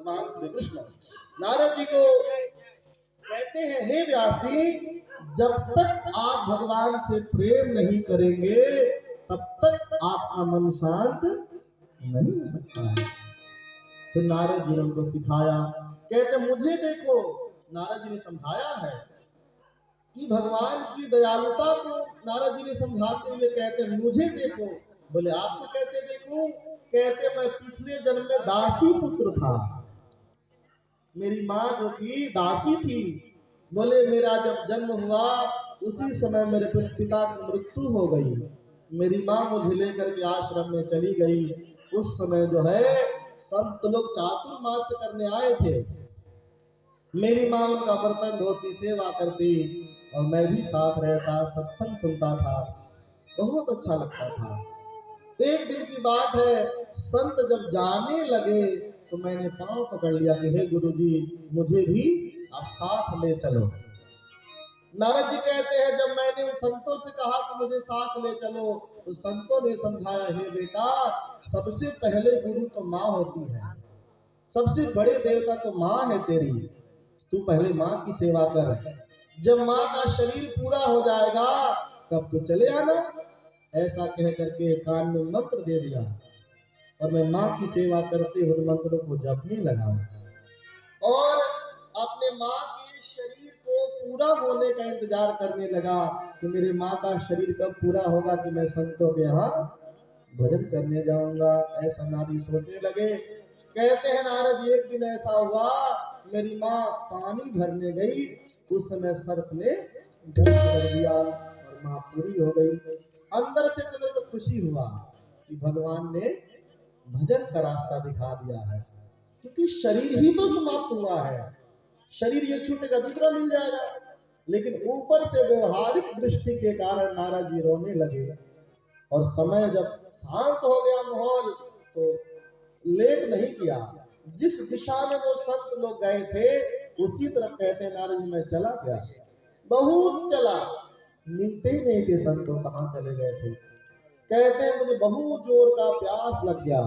भगवान श्री कृष्ण नारद जी को कहते हैं, हे व्यासी, जब तक आप भगवान से प्रेम नहीं करेंगे तब तक आपका मन शांत नहीं हो सकता है। फिर नारद जी ने उनको सिखाया, कहते मुझे देखो। नारद जी ने समझाया है कि भगवान की दयालुता को नारद जी ने समझाते हुए कहते मुझे देखो। बोले आपको कैसे देखूं? कहते मैं पिछले जन्म में दासी पुत्र था, मेरी माँ जो थी दासी थी। बोले मेरा जब जन्म हुआ उसी समय मेरे पिता की मृत्यु हो गई, मेरी माँ मुझे लेकर के आश्रम में चली गई। उस समय जो है संत लोग चातुर्मास करने आए थे, मेरी माँ उनका बर्तन धोती, सेवा करती और मैं भी साथ रहता, सत्संग सुनता था, बहुत अच्छा लगता था। एक दिन की बात है, संत जब जाने लगे तो मैंने पांव पकड़ लिया कि हे गुरुजी, मुझे भी आप साथ ले चलो। नारद जी कहते हैं जब मैंने उन संतों से कहा कि मुझे साथ ले चलो तो संतों ने समझाया, हे बेटा, सबसे पहले गुरु तो माँ होती है, सबसे बड़े देवता तो माँ है तेरी, तू पहले माँ की सेवा कर, जब माँ का शरीर पूरा हो जाएगा तब तो चले आना। ऐसा कह करके कान में मंत्र दे दिया और मैं माँ की सेवा करते हुए मंत्रों को जपने लगा और अपने माँ के शरीर को पूरा होने का इंतजार करने लगा कि मेरे माँ का शरीर कब पूरा होगा कि मैं संतों के यहाँ भजन करने जाऊंगा। ऐसा नारी सोचने लगे। कहते हैं नारद जी, एक दिन ऐसा हुआ, मेरी माँ पानी भरने गई, उस समय सर्प ने दंश कर दिया और माँ पूरी हो गई। अंदर से तो मेरे को खुशी हुआ कि भगवान ने भजन का रास्ता दिखा दिया है, क्योंकि शरीर ही तो समाप्त हुआ है, शरीर ये छूटेगा दूसरा मिल जाएगा। लेकिन ऊपर से व्यवहारिक दृष्टि के कारण नारद जी रोने लगे और समय जब शांत हो गया माहौल तो लेट नहीं किया, जिस दिशा में वो संत लोग गए थे उसी तरफ कहते हैं नारद जी मैं चला गया, बहुत चला, मिलते ही नहीं थे संतों, कहाँ चले गए थे। कहते हैं मुझे बहुत जोर का प्यास लग गया,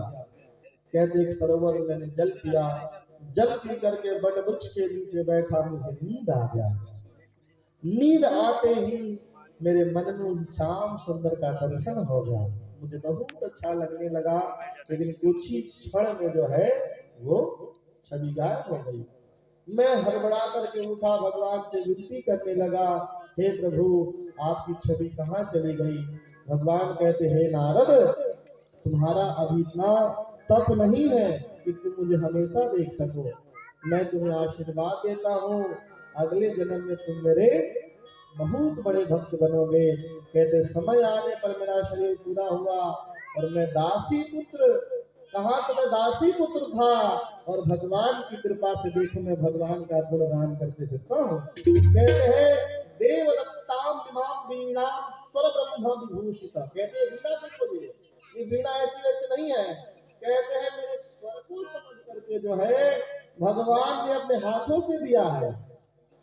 कहते एक सरोवर में मैंने जल पिया, जल पी करके बड़ वृक्ष के नीचे बैठा, मुझे नींद आ गया। नींद आते ही मेरे मन में श्याम सुंदर का दर्शन हो गया, मुझे बहुत अच्छा लगने लगा। लेकिन कुछ ही क्षण में जो है वो छवि गायब हो गई। मैं हड़बड़ा करके उठा, भगवान से विनती करने लगा, हे प्रभु आपकी छवि कहाँ चली गई? भगवान कहते हे नारद, तुम्हारा अभी इतना तप नहीं है कि तुम मुझे हमेशा देख सको, मैं तुम्हें आशीर्वाद देता हूँ, अगले जन्म में तुम मेरे बहुत बड़े भक्त बनोगे। कहते समय आने पर मेरा शरीर पूरा हुआ और मैं दासी पुत्र, कहा तो मैं दासी पुत्र था और भगवान की कृपा से देखो मैं भगवान का गुणगान करते फिरता हूँ। कहते हैं देवदत्ताम विमाम वीणाम स्वर ब्रह्म विभूषिता, कहते हैं वीणा देखो, ये वीणा ऐसी वैसे नहीं है, कहते हैं मेरे स्वर को समझ करके जो है भगवान ने अपने हाथों से दिया है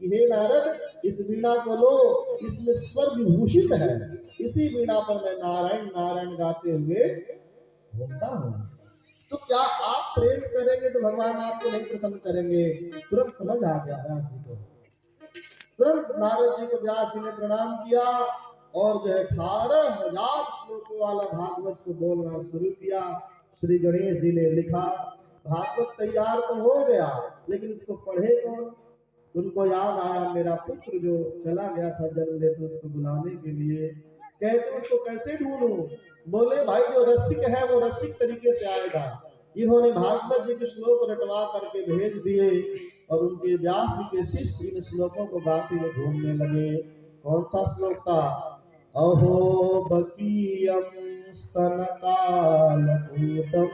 कि हे नारद इस वीणा को लो, इसमें स्वर विभूषित है, इसी वीणा पर मैं नारायण नारायण गाते हुए घूमता हूँ। तो क्या आप प्रेम करेंगे तो भगवान आपको नहीं प्रसन्न करेंगे? तुरंत समझ आ गया व्यास जी को। तुरंत नारद जी को व्यास जी ने प्रणाम किया और जो है 18,000 श्लोकों वाला भागवत को बोलना शुरू किया। श्री गणेश जी ने लिखा, भागवत तैयार तो हो गया लेकिन इसको पढ़े कौन? उनको याद आया मेरा पुत्र जो चला गया था जन्म लेते, उसको बुलाने के लिए। कहते उसको कैसे ढूंढूं? बोले भाई जो रसिक है वो रसिक तरीके से आएगा। इन्होंने भागवत जी के श्लोक रटवा करके भेज दिए और उनके व्यास के शिष्य इन श्लोकों को गाते हुए घूमने लगे। कौन सा श्लोक था? अहो बकीयम स्तन कालकूटम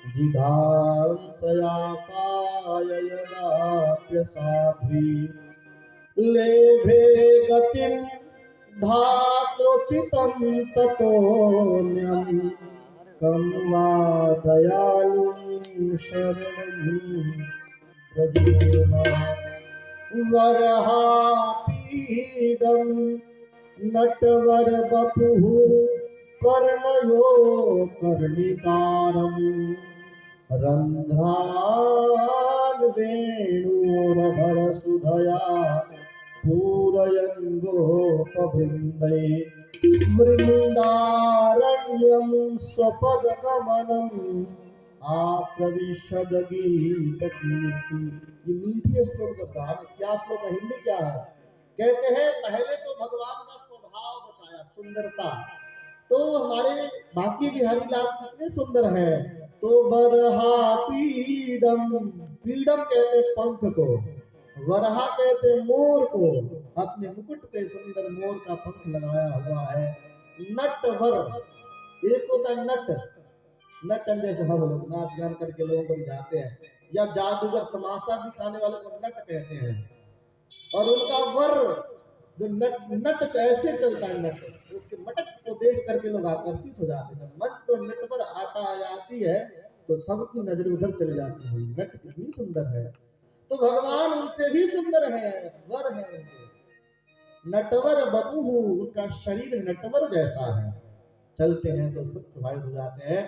जिघांसया पाययदाप्यसाध्वी लेभे गतिं धात्रोचितं ततोऽन्यं कं वा दयालुं शरणं व्रजेम। वरहापीडं नटवरवपुः कर्णयो कर्णिकारम् रंध्रान वेणुरधर सुधया पूरयन् गोपवृन्दै वृन्दारण्यं स्वपदकमलम् आप्रविशद गीतकीर्ति। ये मीठी श्लोक का गान क्या श्लोक है, हिंदी क्या है? कहते हैं पहले तो भगवान का स्वभाव बताया, सुंदरता। तो हमारे बाकी बिहारी लाल कितने सुंदर हैं। तो बरहा पीडम, पीडम कहते पंख को, वरहा कहते मोर को। अपने मुकुट पे सुंदर मोर का पंख लगाया हुआ है। नटवर, एक होता है नट, नटन जैसे हम लोग नाच गान करके लोगों को रिझाते हैं, या जादूगर तमाशा दिखाने वाले को नट कहते हैं। और उनका वर जो नट कैसे चलता है, नट उसके मटक को देख करके लोग आकर्षित हो जाते हैं। मंच पर नट पर आती है तो सबकी नजर उधर चली जाती है, नट कितनी सुंदर है। तो भगवान उनसे भी सुंदर है, वर है उनके। नटवर बपुहु, उनका शरीर नटवर जैसा है, चलते हैं तो सब प्रभावित हो जाते हैं।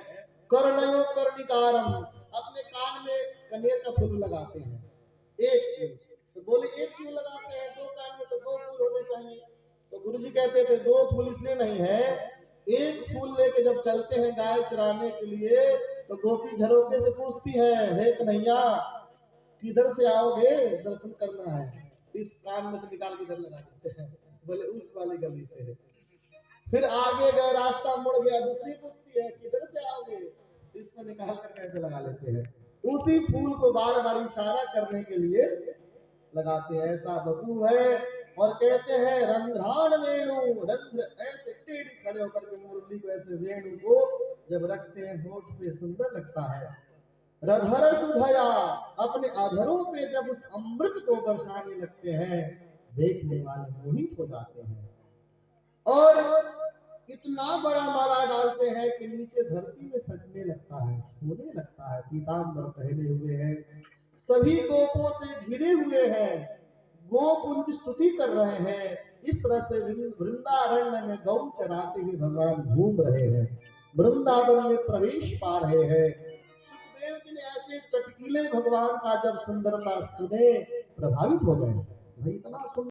कर्णयो कर्णिकारम, अपने कान में कनेर का फूल लगाते हैं, एक तो बोले एक क्यों लगाते हैं, दो कान में तो दो फूल होने चाहिए। तो गुरुजी कहते थे दो फूल इसलिए नहीं है, एक फूल लेके जब चलते हैं गाय चराने के लिए तो गोपी झरोके से पूछती है, हे कन्हैया किधर से आओगे, दर्शन करना है। इस कान में से निकाल के इधर लगा देते हैं, बोले उस वाली गली से है। फिर आगे गए, रास्ता मुड़ गया, दूसरी पूछती है किधर से आओगे, इसको निकाल कर कैसे लगा लेते हैं। उसी फूल को बार बार इशारा करने के लिए लगाते हैं, ऐसा बपू है। और कहते हैं रंध्रान वेणु, रंध्र ऐसे टेढ़ी खड़े होकर के मुरली को ऐसे वेणु को जब रखते हैं होठ पे सुंदर लगता है। रधर सुधया, अपने अधरों पे जब उस अमृत को बरसाने लगते हैं देखने वाले मोहित हो जाते हैं। और इतना बड़ा माला डालते हैं कि नीचे धरती में सटने लगता है, छूने लगता है। पीतांबर पहने हुए हैं, सभी गोपों से घिरे हुए हैं, गोप उनकी स्तुति कर रहे हैं। इस तरह से वृंदारण्य में गौ चराते हुए भगवान घूम रहे हैं, वृंदावन में प्रवेश पा रहे हैं। सुखदेव जी ने ऐसे चटकीले भगवान का जब सुंदरता सुने प्रभावित हो गए, भाई इतना सुंदर